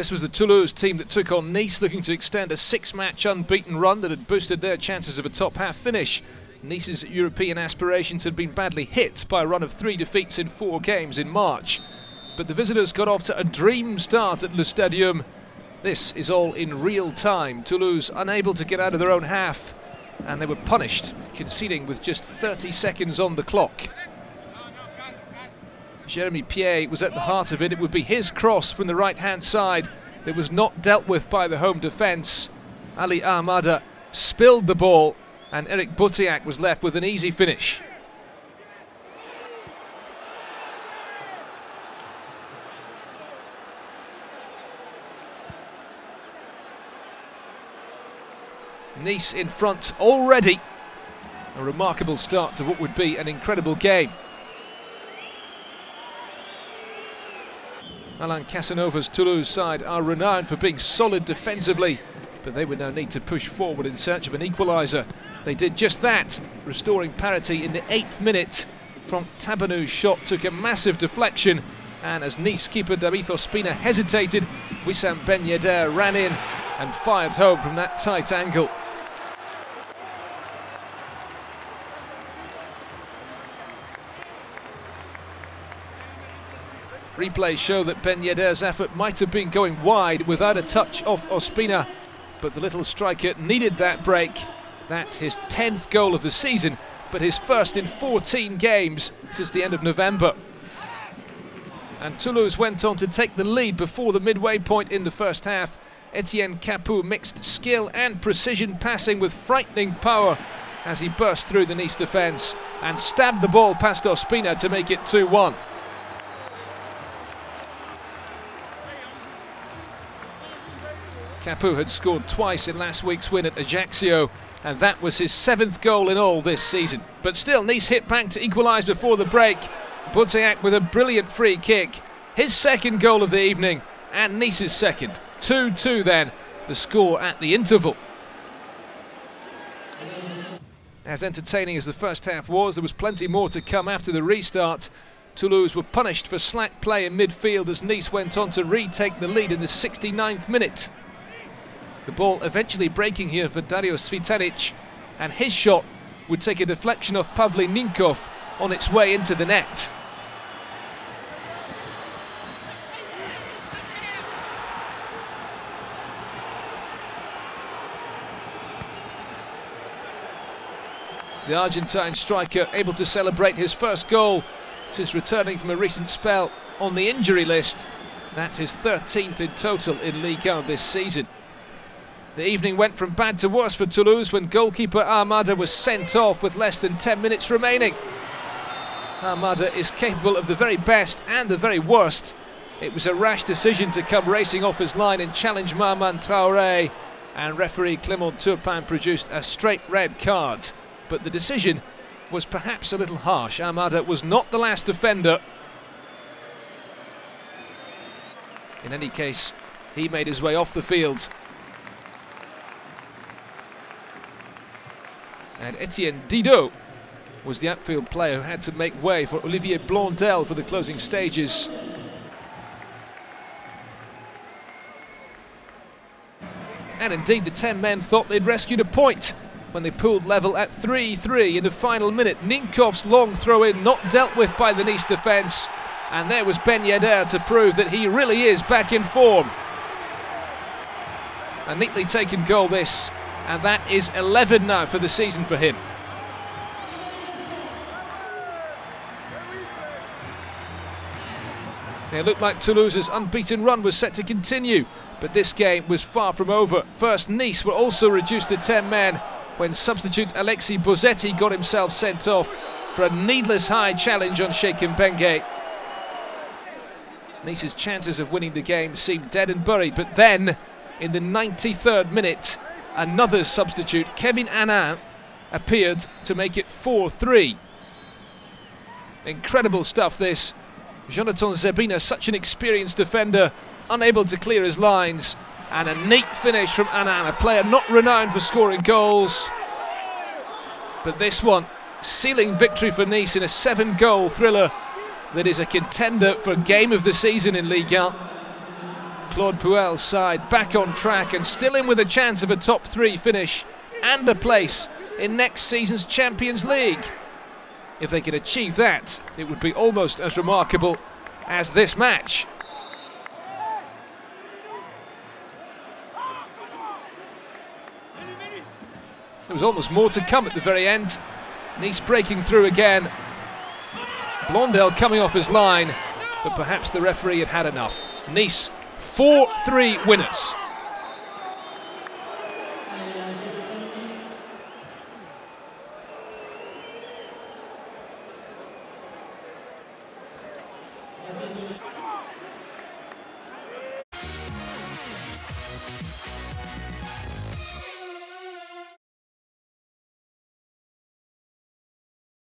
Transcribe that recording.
This was the Toulouse team that took on Nice, looking to extend a 6-match unbeaten run that had boosted their chances of a top-half finish. Nice's European aspirations had been badly hit by a run of 3 defeats in 4 games in March. But the visitors got off to a dream start at Le Stadium. This is all in real time. Toulouse unable to get out of their own half, and they were punished, conceding with just 30 seconds on the clock. Jeremy Pied was at the heart of it. It would be his cross from the right-hand side that was not dealt with by the home defence. Ali AHAMADA spilled the ball, and BOUTHEAC was left with an easy finish. Nice in front already. A remarkable start to what would be an incredible game. Alain Casanova's Toulouse side are renowned for being solid defensively, but they would now need to push forward in search of an equaliser. They did just that, restoring parity in the 8th minute. Franck TABANOU's shot took a massive deflection, and as Nice keeper David OSPINA hesitated, Wissam YEDDER ran in and fired home from that tight angle. Replays show that YEDDER's effort might have been going wide without a touch off OSPINA, but the little striker needed that break. That's his 10th goal of the season, but his first in 14 games since the end of November. And Toulouse went on to take the lead before the midway point in the first half. Etienne CAPOUE mixed skill and precision passing with frightening power as he burst through the Nice defence and stabbed the ball past OSPINA to make it 2-1. CAPOUE had scored twice in last week's win at Ajaccio, and that was his 7th goal in all this season. But still, Nice hit back to equalise before the break. BOUTHEAC with a brilliant free kick, his 2nd goal of the evening, and Nice's 2nd. 2-2 then, the score at the interval. As entertaining as the first half was, there was plenty more to come after the restart. Toulouse were punished for slack play in midfield as Nice went on to retake the lead in the 69th minute. The ball eventually breaking here for Dario CIVELLI, and his shot would take a deflection off Pavle NINKOV on its way into the net. The Argentine striker able to celebrate his first goal since returning from a recent spell on the injury list. That's his 13th in total in Ligue 1 this season. The evening went from bad to worse for Toulouse when goalkeeper AHAMADA was sent off with less than 10 minutes remaining. AHAMADA is capable of the very best and the very worst. It was a rash decision to come racing off his line and challenge Marman Traoré, and referee Clément Turpin produced a straight red card. But the decision was perhaps a little harsh. AHAMADA was not the last offender. In any case, he made his way off the field. And Etienne DIDOT was the outfield player who had to make way for Olivier Blondel for the closing stages. And indeed, the 10 men thought they'd rescued a point when they pulled level at 3-3 in the final minute. NINKOV's long throw-in not dealt with by the Nice defence, and there was YEDDER to prove that he really is back in form. A neatly taken goal this, and that is 11 now for the season for him. It looked like Toulouse's unbeaten run was set to continue, but this game was far from over. First, Nice were also reduced to 10 men when substitute Alexy BOSETTI got himself sent off for a needless high challenge on Cheik and MBENGUE. Nice's chances of winning the game seemed dead and buried, but then, in the 93rd minute, another substitute, Kévin, appeared to make it 4-3. Incredible stuff this. Jonathan ZEBINA, such an experienced defender, unable to clear his lines, and a neat finish from ANIN, a player not renowned for scoring goals. But this one, sealing victory for Nice in a 7-goal thriller that is a contender for game of the season in Ligue 1. Claude Puel's side back on track and still in with a chance of a top 3 finish and a place in next season's Champions League. If they could achieve that, it would be almost as remarkable as this match. There was almost more to come at the very end. Nice breaking through again. Blondel coming off his line, but perhaps the referee had had enough. Nice 4-3 winners.